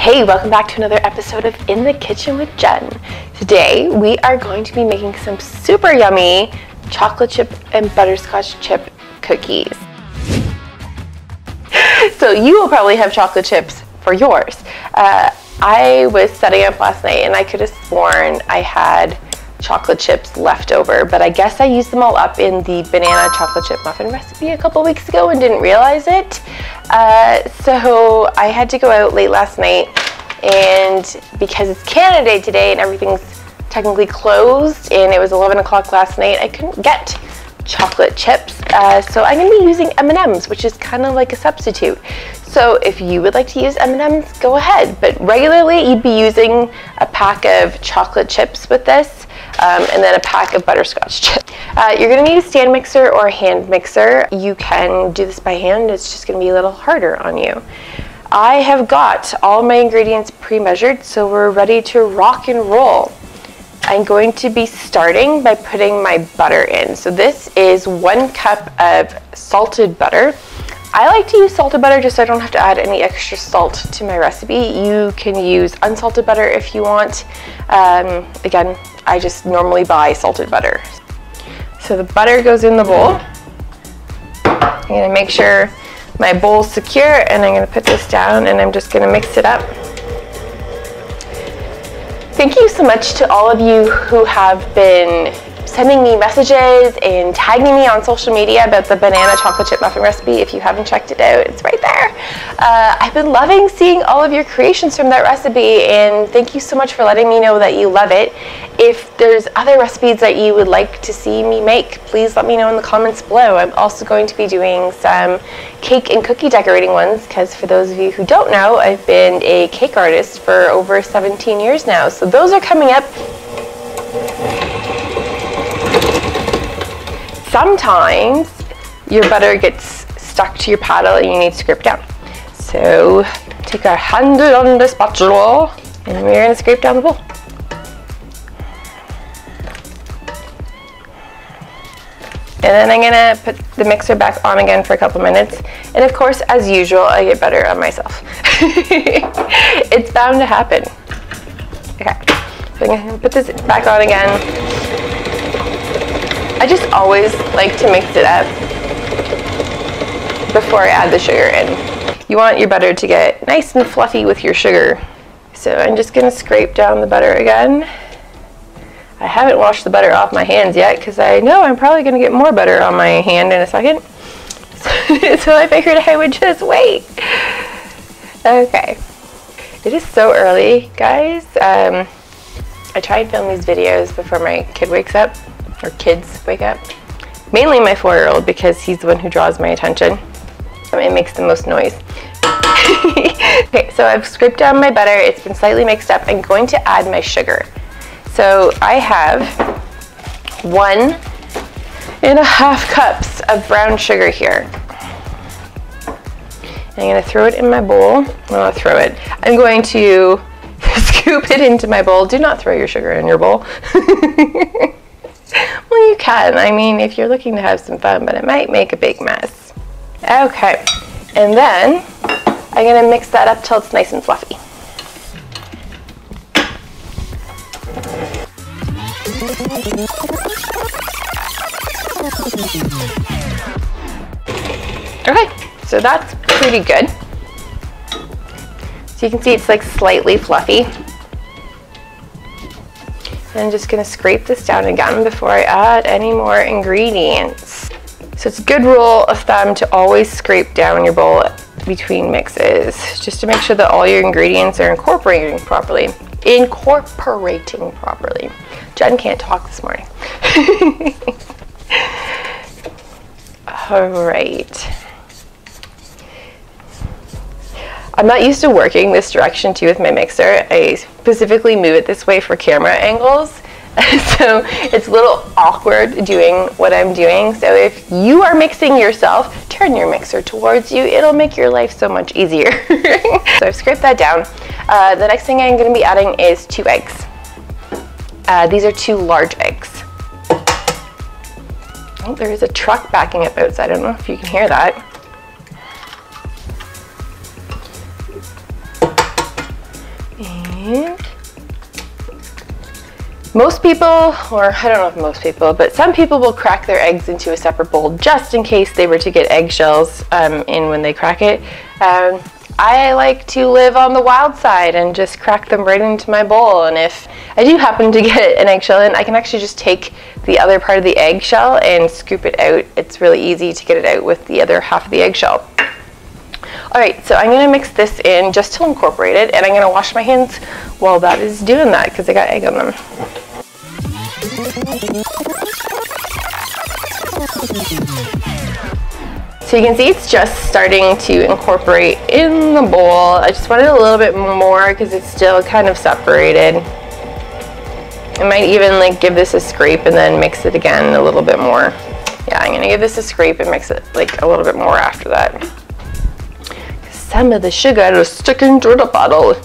Hey, welcome back to another episode of In the Kitchen with Jen. Today we are going to be making some super yummy chocolate chip and butterscotch chip cookies. So you will probably have chocolate chips for yours. I was setting up last night and I could have sworn I had chocolate chips left over, but I guess I used them all up in the banana chocolate chip muffin recipe a couple weeks ago and didn't realize it. So I had to go out late last night, and because it's Canada Day today and everything's technically closed and it was 11 o'clock last night, I couldn't get chocolate chips. So I'm going to be using M&Ms, which is kind of like a substitute. So if you would like to use M&Ms, go ahead. But regularly you'd be using a pack of chocolate chips with this. And then a pack of butterscotch chips. You're going to need a stand mixer or a hand mixer. You can do this by hand, it's just going to be a little harder on you. I have got all my ingredients pre-measured, so we're ready to rock and roll. I'm going to be starting by putting my butter in. So this is 1 cup of salted butter. I like to use salted butter just so I don't have to add any extra salt to my recipe. You can use unsalted butter if you want. Again, I just normally buy salted butter. So the butter goes in the bowl. I'm gonna make sure my bowl's secure, and I'm gonna put this down and I'm just gonna mix it up. Thank you so much to all of you who have been sending me messages and tagging me on social media about the banana chocolate chip muffin recipe. If you haven't checked it out, it's right there. I've been loving seeing all of your creations from that recipe, and thank you so much for letting me know that you love it. If there's other recipes that you would like to see me make, please let me know in the comments below. I'm also going to be doing some cake and cookie decorating ones, because for those of you who don't know, I've been a cake artist for over 17 years now. So those are coming up. Sometimes your butter gets stuck to your paddle and you need to scrape down. So take our hand on the spatula and we're going to scrape down the bowl. And then I'm going to put the mixer back on again for a couple minutes. And of course, as usual, I get butter on myself. It's bound to happen. Okay, so I'm going to put this back on again. I just always like to mix it up before I add the sugar in. You want your butter to get nice and fluffy with your sugar. So I'm just going to scrape down the butter again. I haven't washed the butter off my hands yet because I know I'm probably going to get more butter on my hand in a second. So I figured I would just wait. Okay. It is so early, guys. I try and film these videos before my kid wakes up. Or kids wake up. Mainly my 4-year-old, because he's the one who draws my attention. It makes the most noise. Okay, so I've scraped down my butter. It's been slightly mixed up. I'm going to add my sugar. So I have 1.5 cups of brown sugar here. I'm going to throw it in my bowl. Well, I'm going to scoop it into my bowl. Do not throw your sugar in your bowl. Well, you can. I mean, if you're looking to have some fun, but it might make a big mess. Okay, and then I'm going to mix that up till it's nice and fluffy. Okay, so that's pretty good. So you can see it's like slightly fluffy. I'm just going to scrape this down again before I add any more ingredients. So it's a good rule of thumb to always scrape down your bowl between mixes, just to make sure that all your ingredients are incorporating properly. Jen can't talk this morning. All right. I'm not used to working this direction too with my mixer. I specifically move it this way for camera angles. So it's a little awkward doing what I'm doing. So if you are mixing yourself, turn your mixer towards you. It'll make your life so much easier. So I've scraped that down. The next thing I'm going to be adding is 2 eggs. These are 2 large eggs. Oh, there is a truck backing up outside. I don't know if you can hear that. And most people, or I don't know if most people, but some people will crack their eggs into a separate bowl just in case they were to get eggshells in when they crack it. I like to live on the wild side and just crack them right into my bowl, and if I do happen to get an eggshell in, I can actually just take the other part of the eggshell and scoop it out. It's really easy to get it out with the other half of the eggshell. Alright, so I'm going to mix this in just to incorporate it, and I'm going to wash my hands while that is doing that because I got egg on them. So you can see it's just starting to incorporate in the bowl. I just wanted a little bit more because it's still kind of separated. I might even like give this a scrape and then mix it again a little bit more. Yeah, I'm gonna give this a scrape and mix it like a little bit more after that. Some of the sugar is sticking to the bottle.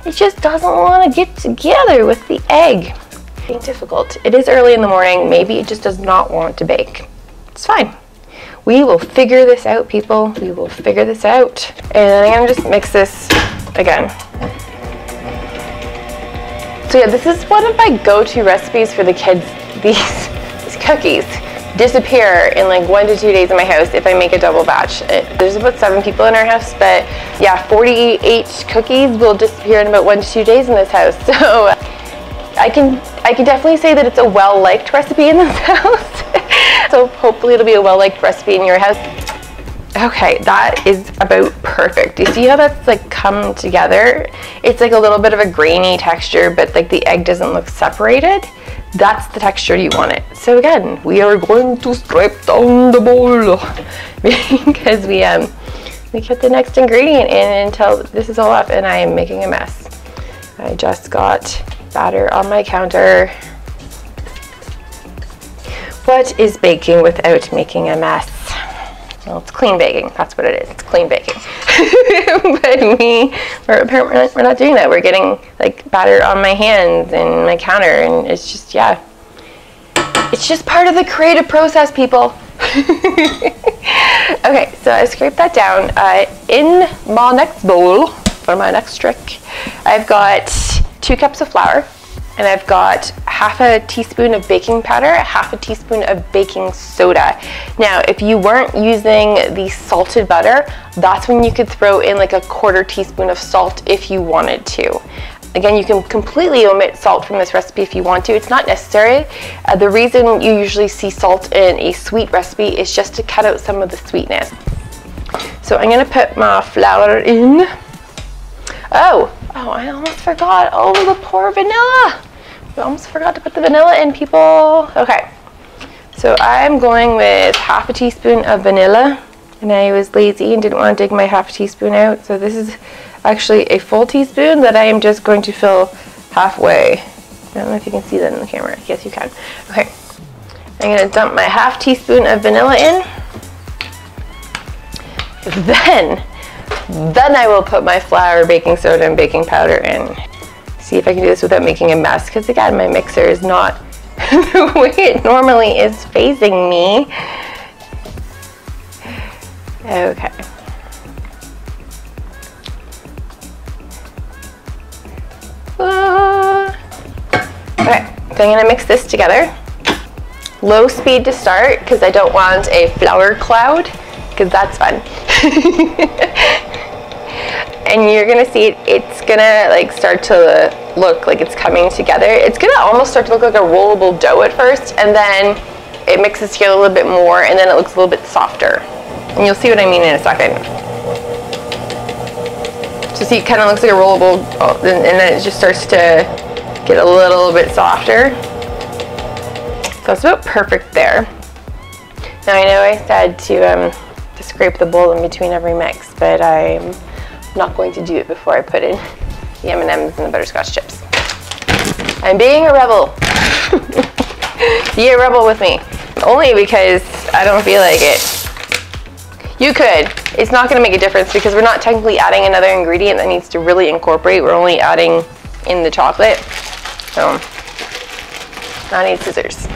It just doesn't want to get together with the egg. It's being difficult. It is early in the morning. Maybe it just does not want to bake. It's fine. We will figure this out, people. We will figure this out. And I'm gonna just mix this again. So yeah, this is one of my go-to recipes for the kids. These cookies disappear in like 1 to 2 days in my house if I make a double batch. There's about 7 people in our house, but yeah, 48 cookies will disappear in about 1 to 2 days in this house. So I can definitely say that it's a well-liked recipe in this house. So hopefully it'll be a well-liked recipe in your house. Okay, that is about perfect. You see how that's like come together? It's like a little bit of a grainy texture, but like the egg doesn't look separated. That's the texture you want it. So again, we are going to scrape down the bowl because we get the next ingredient in until this is all up and I am making a mess. I just got batter on my counter. What is baking without making a mess? Well, it's clean baking. That's what it is. It's clean baking. But we're not doing that. We're getting like batter on my hands and my counter, and it's just, yeah. It's just part of the creative process, people. Okay, so I scraped that down. In my next bowl, for my next trick, I've got 2 cups of flour. And I've got half a teaspoon of baking powder, half a teaspoon of baking soda. Now, if you weren't using the salted butter, that's when you could throw in like a 1/4 teaspoon of salt if you wanted to. Again, you can completely omit salt from this recipe if you want to. It's not necessary. The reason you usually see salt in a sweet recipe is just to cut out some of the sweetness. So I'm gonna put my flour in. Oh, I almost forgot. Oh, the poor vanilla. I almost forgot to put the vanilla in, people. Okay, so I'm going with half a teaspoon of vanilla, and I was lazy and didn't want to dig my half a teaspoon out. So this is actually a full teaspoon that I am just going to fill halfway. I don't know if you can see that in the camera. Yes, you can. Okay, I'm gonna dump my half teaspoon of vanilla in. Then I will put my flour, baking soda, and baking powder in. See if I can do this without making a mess, because again, my mixer is not the way it normally is facing me. Okay. Okay, so I'm gonna mix this together. Low speed to start, because I don't want a flour cloud, because that's fun. And you're gonna see it's gonna like start to look like it's coming together. It's gonna almost start to look like a rollable dough at first, and then it mixes together a little bit more, and then it looks a little bit softer. And you'll see what I mean in a second. So see, it kind of looks like a rollable, and then it just starts to get a little bit softer. So it's about perfect there. Now I know I said to scrape the bowl in between every mix, but I'm not going to do it before I put in the M&Ms and the butterscotch chips. I'm being a rebel. Be a rebel with me. Only because I don't feel like it. You could. It's not going to make a difference because we're not technically adding another ingredient that needs to really incorporate. We're only adding in the chocolate. So, I need scissors.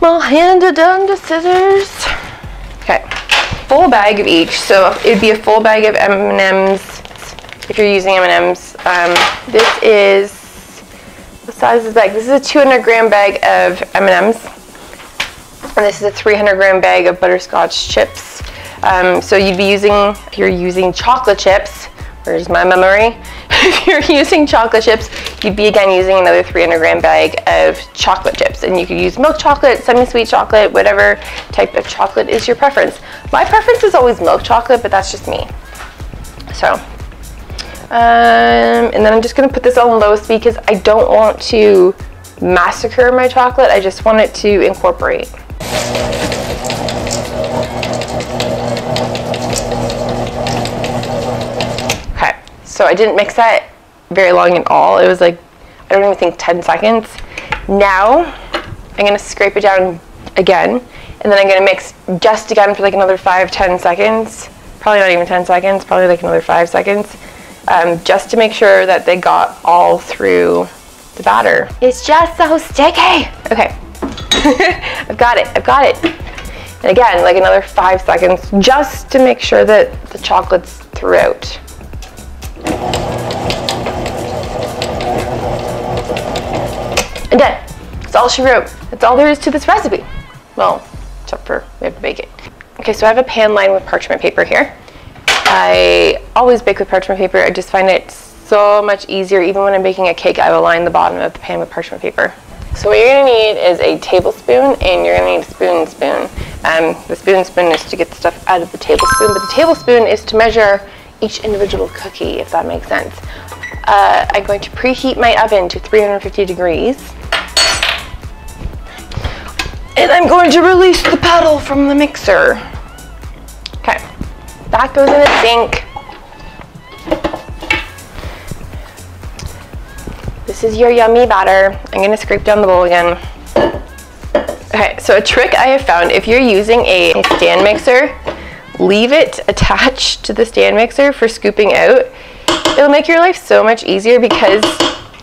My hand done to scissors. Okay. Full bag of each, so it'd be a full bag of M&Ms, if you're using M&Ms. This is, what size is the bag? This is a 200 gram bag of M&Ms. And this is a 300 gram bag of butterscotch chips. So you'd be using, if you're using chocolate chips, where's my memory? If you're using chocolate chips, you'd be again using another 300 gram bag of chocolate chips. And you could use milk chocolate, semi-sweet chocolate, whatever type of chocolate is your preference. My preference is always milk chocolate, but that's just me. So, and then I'm just gonna put this on low speed because I don't want to massacre my chocolate. I just want it to incorporate. So I didn't mix that very long at all. It was like, I don't even think 10 seconds. Now I'm gonna scrape it down again, and then I'm gonna mix just again for like another 5-10 seconds. Probably not even 10 seconds, probably like another 5 seconds, just to make sure that they got all through the batter. It's just so sticky. Okay, I've got it. And again, like another 5 seconds, just to make sure that the chocolate's throughout. And done. That's all she wrote. That's all there is to this recipe. Well, except for we have to bake it. Okay, so I have a pan lined with parchment paper here. I always bake with parchment paper. I just find it so much easier. Even when I'm baking a cake, I will line the bottom of the pan with parchment paper. So what you're gonna need is a tablespoon, and you're gonna need a spoon. The spoon is to get the stuff out of the tablespoon, but the tablespoon is to measure each individual cookie, if that makes sense. I'm going to preheat my oven to 350 degrees. And I'm going to release the paddle from the mixer. Okay, that goes in the sink. This is your yummy batter. I'm gonna scrape down the bowl again. Okay, so a trick I have found, if you're using a stand mixer, leave it attached to the stand mixer for scooping out. It'll make your life so much easier because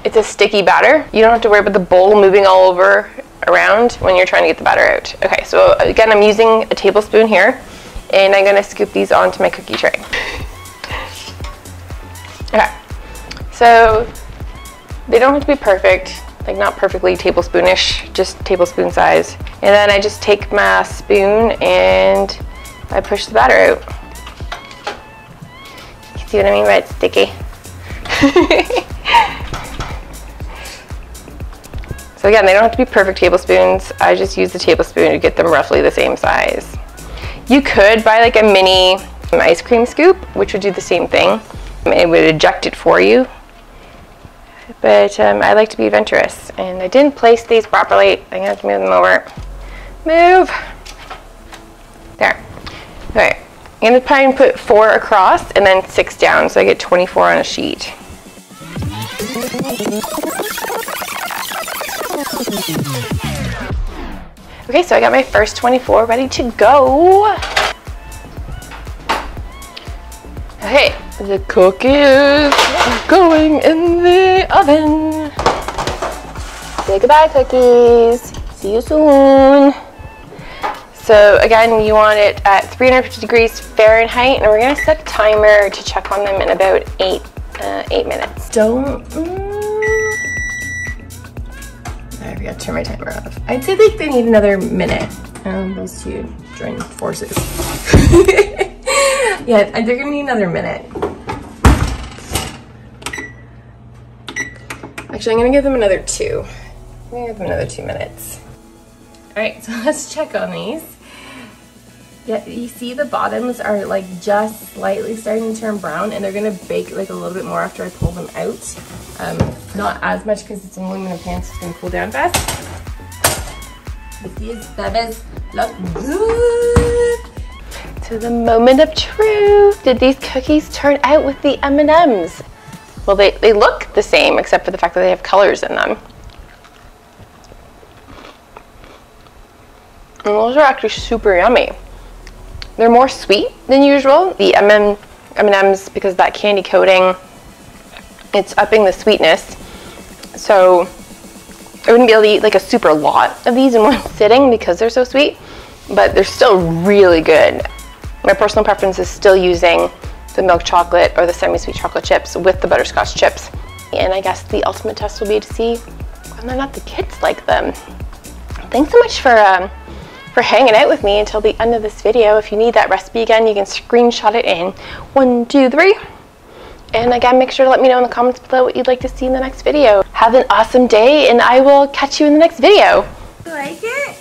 it's a sticky batter. You don't have to worry about the bowl moving all over around when you're trying to get the batter out. Okay, so again, I'm using a tablespoon here, and I'm gonna scoop these onto my cookie tray. Okay, so they don't have to be perfect, like not perfectly tablespoonish, just tablespoon size. And then I just take my spoon and I push the batter out. You see what I mean by it's sticky? So again, they don't have to be perfect tablespoons. I just use the tablespoon to get them roughly the same size. You could buy like a mini ice cream scoop, which would do the same thing. It would eject it for you. But I like to be adventurous, and I didn't place these properly. I'm gonna have to move them over. Move! There. Okay, I'm gonna try and put 4 across and then 6 down, so I get 24 on a sheet. Okay, so I got my first 24 ready to go. Okay, the cookies are going in the oven. Say goodbye, cookies. See you soon. So again, you want it at 350 degrees Fahrenheit, and we're gonna set a timer to check on them in about 8 minutes. I forgot to turn my timer off. I'd say like they need another minute. Those two join forces. Yeah, they're gonna need another minute. Actually, I'm gonna give them another 2. I'm gonna give them another 2 minutes. All right, so let's check on these. Yeah, you see the bottoms are like just slightly starting to turn brown, and they're gonna bake like a little bit more after I pull them out. Not as much because it's an aluminum pan, so it's gonna cool down fast. But these babies look good. To the moment of truth. Did these cookies turn out with the M&Ms? Well, they look the same except for the fact that they have colors in them. And those are actually super yummy. They're more sweet than usual. The M&Ms, because of that candy coating, it's upping the sweetness. So I wouldn't be able to eat like a super lot of these in one sitting because they're so sweet, but they're still really good. My personal preference is still using the milk chocolate or the semi-sweet chocolate chips with the butterscotch chips. And I guess the ultimate test will be to see whether or not the kids like them. Thanks so much for hanging out with me until the end of this video. If you need that recipe again, you can screenshot it in 1, 2, 3. And again, make sure to let me know in the comments below what you'd like to see in the next video. Have an awesome day, and I will catch you in the next video. You like it?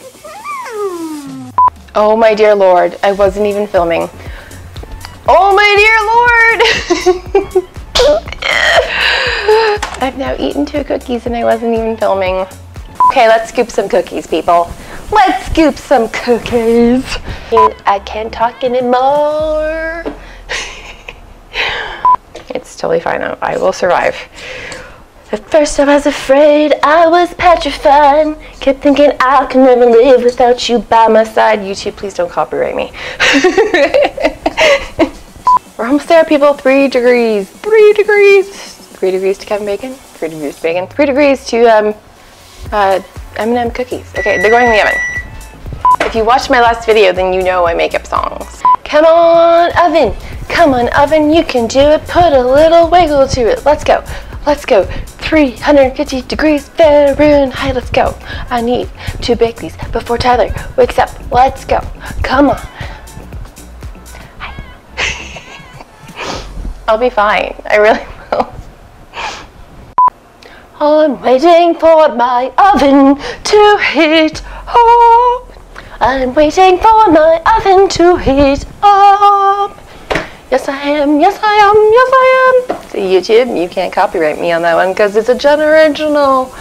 Oh my dear Lord, I wasn't even filming. Oh my dear Lord! I've now eaten 2 cookies and I wasn't even filming. Okay, let's scoop some cookies, people. Let's scoop some cookies. I can't talk anymore. It's totally fine. I will survive. At first I was afraid, I was petrified. Kept thinking I can never live without you by my side. YouTube, please don't copyright me. We're almost there, people. 3 degrees. 3 degrees. 3 degrees to Kevin Bacon. 3 degrees to bacon. 3 degrees to M&M cookies. Okay, they're going in the oven. If you watched my last video, then you know I make up songs. Come on, oven. Come on, oven. You can do it. Put a little wiggle to it. Let's go. Let's go. 350 degrees Fahrenheit. Let's go. I need to bake these before Tyler wakes up. Let's go. Come on. Hi. I'll be fine. I really will. I'm waiting for my oven to heat up. I'm waiting for my oven to heat up. Yes, I am. Yes, I am. Yes, I am. See, YouTube, you can't copyright me on that one because it's a Jen original.